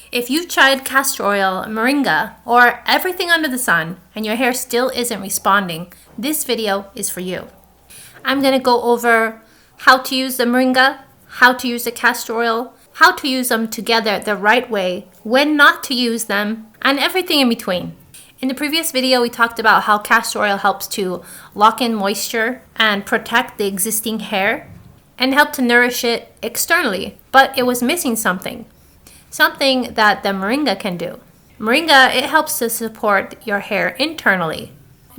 If you've tried castor oil, moringa, or everything under the sun and your hair still isn't responding, this video is for you. I'm going to go over how to use the moringa, how to use the castor oil, how to use them together the right way, when not to use them, and everything in between. In the previous video, we talked about how castor oil helps to lock in moisture and protect the existing hair and help to nourish it externally, but it was missing something that the moringa can do. Moringa, it helps to support your hair internally.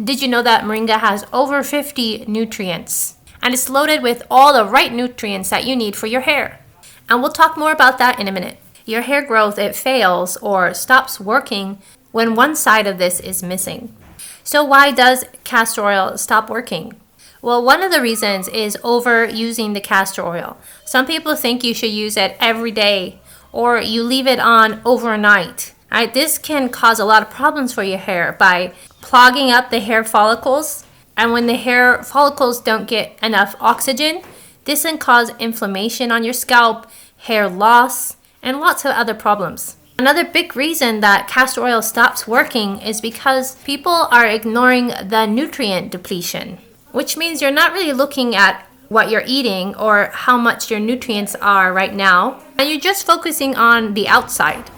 Did you know that moringa has over 50 nutrients? And it's loaded with all the right nutrients that you need for your hair. And we'll talk more about that in a minute. Your hair growth, it fails or stops working when one side of this is missing. So why does castor oil stop working? Well, one of the reasons is overusing the castor oil. Some people think you should use it every day or you leave it on overnight. Right? This can cause a lot of problems for your hair by clogging up the hair follicles. And when the hair follicles don't get enough oxygen, this can cause inflammation on your scalp, hair loss, and lots of other problems. Another big reason that castor oil stops working is because people are ignoring the nutrient depletion, which means you're not really looking at what you're eating or how much your nutrients are right now, and you're just focusing on the outside.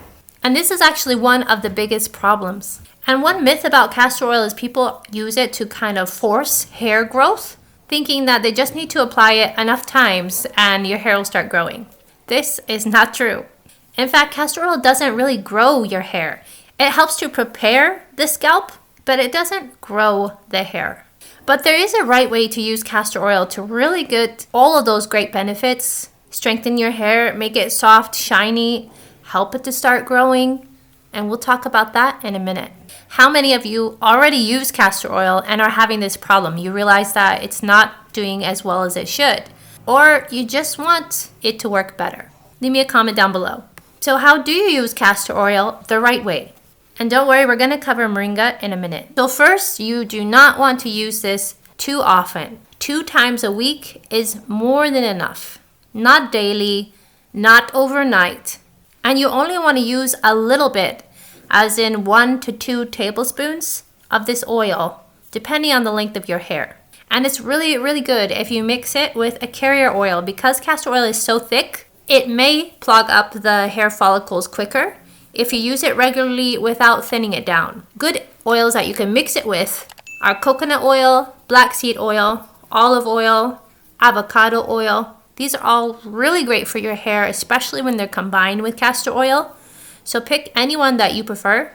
And this is actually one of the biggest problems. And one myth about castor oil is people use it to kind of force hair growth, thinking that they just need to apply it enough times and your hair will start growing. This is not true. In fact, castor oil doesn't really grow your hair. It helps to prepare the scalp, but it doesn't grow the hair. But there is a right way to use castor oil to really get all of those great benefits, strengthen your hair, make it soft, shiny, help it to start growing, and we'll talk about that in a minute. How many of you already use castor oil and are having this problem? You realize that it's not doing as well as it should, or you just want it to work better? Leave me a comment down below. So how do you use castor oil the right way? And don't worry, we're going to cover moringa in a minute. So first, you do not want to use this too often. 2 times a week is more than enough. Not daily, not overnight. And you only want to use a little bit, as in 1 to 2 tablespoons of this oil, depending on the length of your hair. And it's really, really good if you mix it with a carrier oil. Because castor oil is so thick, it may clog up the hair follicles quicker if you use it regularly without thinning it down. Good oils that you can mix it with are coconut oil, black seed oil, olive oil, avocado oil. These are all really great for your hair, especially when they're combined with castor oil. So pick any one that you prefer,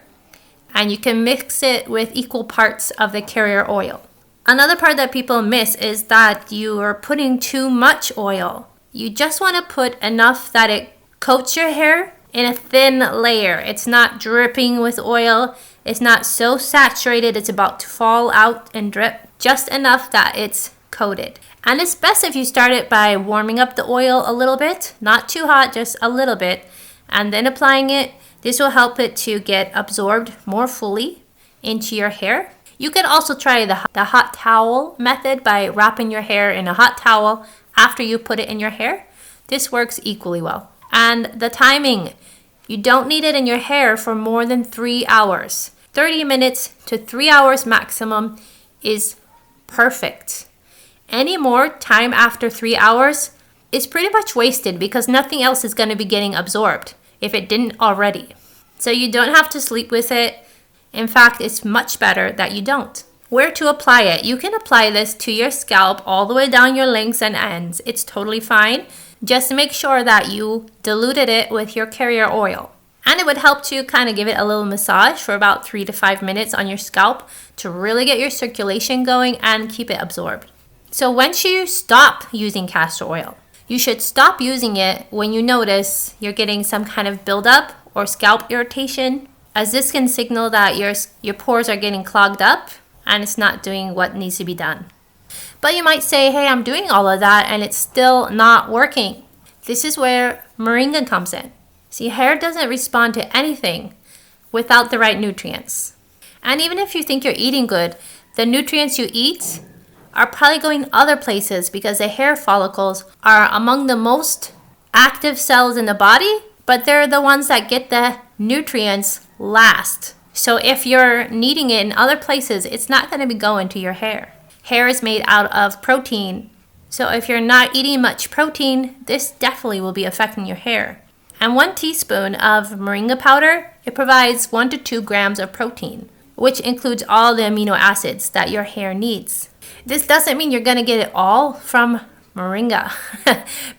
and you can mix it with equal parts of the carrier oil. Another part that people miss is that you are putting too much oil. You just want to put enough that it coats your hair in a thin layer. It's not dripping with oil. It's not so saturated it's about to fall out and drip. Just enough that it's coated. And it's best if you start it by warming up the oil a little bit, not too hot, just a little bit, and then applying it. This will help it to get absorbed more fully into your hair. You can also try the hot towel method by wrapping your hair in a hot towel after you put it in your hair. This works equally well. And the timing, you don't need it in your hair for more than 3 hours. 30 minutes to 3 hours maximum is perfect. Any more time after 3 hours is pretty much wasted because nothing else is going to be getting absorbed if it didn't already. So you don't have to sleep with it. In fact, it's much better that you don't. Where to apply it? You can apply this to your scalp all the way down your lengths and ends. It's totally fine. Just make sure that you diluted it with your carrier oil. And it would help to kind of give it a little massage for about 3 to 5 minutes on your scalp to really get your circulation going and keep it absorbed. So when should you stop using castor oil? You should stop using it when you notice you're getting some kind of buildup or scalp irritation, as this can signal that your pores are getting clogged up and it's not doing what needs to be done. But you might say, hey, I'm doing all of that and it's still not working. This is where moringa comes in. See, hair doesn't respond to anything without the right nutrients. And even if you think you're eating good, the nutrients you eat are probably going other places because the hair follicles are among the most active cells in the body, but they're the ones that get the nutrients last. So if you're needing it in other places, it's not going to be going to your hair. Hair is made out of protein. So if you're not eating much protein, this definitely will be affecting your hair. And 1 teaspoon of moringa powder, it provides 1 to 2 grams of protein, which includes all the amino acids that your hair needs. This doesn't mean you're going to get it all from moringa,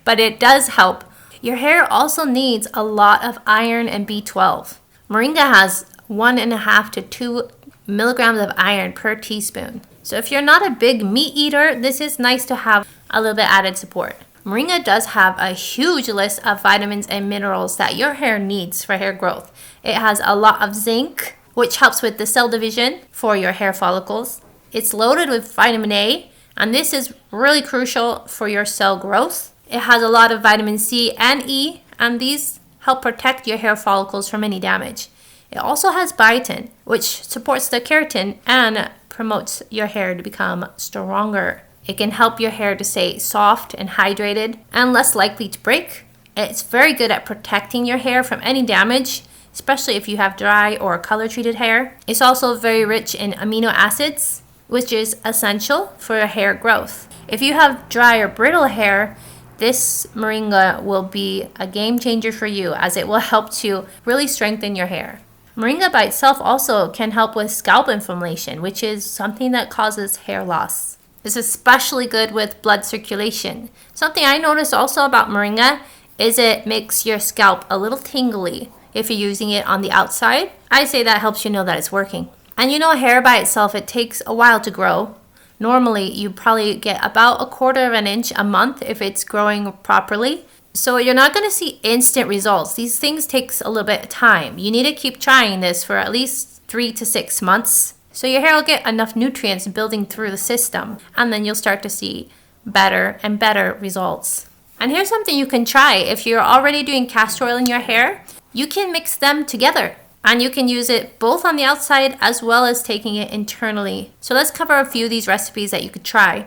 but it does help. Your hair also needs a lot of iron and B12. Moringa has 1.5 to 2 milligrams of iron per teaspoon. So if you're not a big meat eater, this is nice to have a little bit added support. Moringa does have a huge list of vitamins and minerals that your hair needs for hair growth. It has a lot of zinc, which helps with the cell division for your hair follicles. It's loaded with vitamin A, and this is really crucial for your cell growth. It has a lot of vitamin C and E, and these help protect your hair follicles from any damage. It also has biotin, which supports the keratin and promotes your hair to become stronger. It can help your hair to stay soft and hydrated and less likely to break. It's very good at protecting your hair from any damage, especially if you have dry or color-treated hair. It's also very rich in amino acids, which is essential for your hair growth. If you have dry or brittle hair, this moringa will be a game changer for you, as it will help to really strengthen your hair. Moringa by itself also can help with scalp inflammation, which is something that causes hair loss. It's especially good with blood circulation. Something I noticed also about moringa is it makes your scalp a little tingly if you're using it on the outside. I say that helps you know that it's working. And you know, hair by itself, it takes a while to grow. Normally, you probably get about 1/4 of an inch a month if it's growing properly. So you're not going to see instant results. These things takes a little bit of time. You need to keep trying this for at least 3 to 6 months. So your hair will get enough nutrients building through the system, and then you'll start to see better and better results. And here's something you can try. If you're already doing castor oil in your hair, you can mix them together. And you can use it both on the outside as well as taking it internally. So let's cover a few of these recipes that you could try.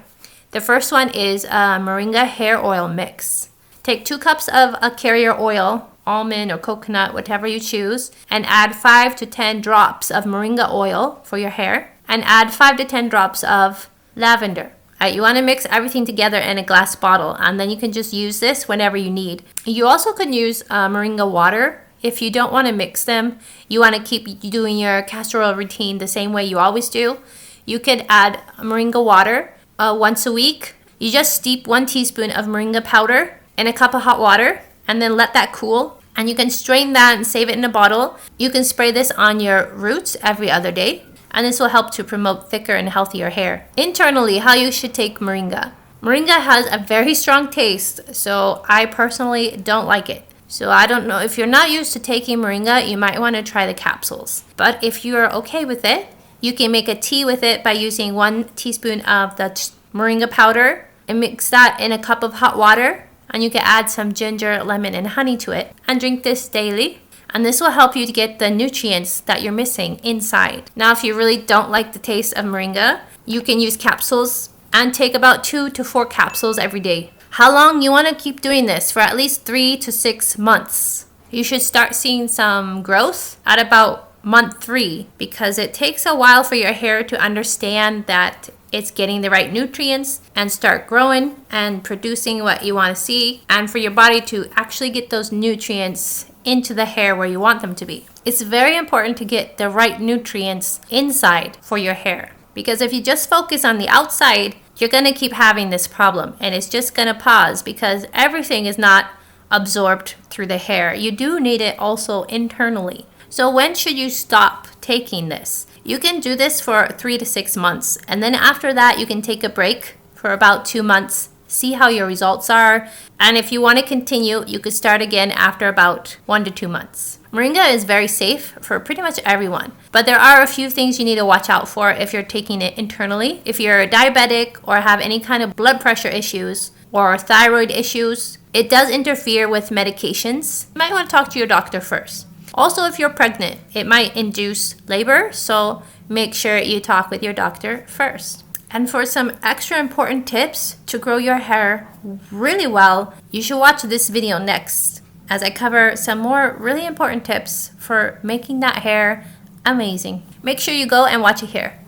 The first one is a moringa hair oil mix. Take 2 cups of a carrier oil, almond or coconut, whatever you choose, and add 5 to 10 drops of moringa oil for your hair, and add 5 to 10 drops of lavender. You want to mix everything together in a glass bottle, and then you can just use this whenever you need. You also could use moringa water. If you don't want to mix them, you want to keep doing your castor oil routine the same way you always do, you could add moringa water once a week. You just steep 1 teaspoon of moringa powder in a cup of hot water and then let that cool. And you can strain that and save it in a bottle. You can spray this on your roots every other day, and this will help to promote thicker and healthier hair. Internally, how you should take moringa. Moringa has a very strong taste, so I personally don't like it. So I don't know, if you're not used to taking moringa, you might want to try the capsules. But if you're okay with it, you can make a tea with it by using 1 teaspoon of the moringa powder and mix that in a cup of hot water. And you can add some ginger, lemon, and honey to it and drink this daily. And this will help you to get the nutrients that you're missing inside. Now, if you really don't like the taste of moringa, you can use capsules and take about 2 to 4 capsules every day. How long? You want to keep doing this for at least 3 to 6 months. You should start seeing some growth at about month 3, because it takes a while for your hair to understand that it's getting the right nutrients and start growing and producing what you want to see, and for your body to actually get those nutrients into the hair where you want them to be. It's very important to get the right nutrients inside for your hair, because if you just focus on the outside, you're going to keep having this problem, and it's just going to pause because everything is not absorbed through the hair. You do need it also internally. So when should you stop taking this? You can do this for 3 to 6 months, and then after that you can take a break for about 2 months, see how your results are, and if you want to continue, you could start again after about 1 to 2 months. Moringa is very safe for pretty much everyone, but there are a few things you need to watch out for if you're taking it internally. If you're diabetic or have any kind of blood pressure issues or thyroid issues, it does interfere with medications. You might want to talk to your doctor first. Also, if you're pregnant, it might induce labor, so make sure you talk with your doctor first. And for some extra important tips to grow your hair really well, you should watch this video next. as I cover some more really important tips for making that hair amazing. Make sure you go and watch it here.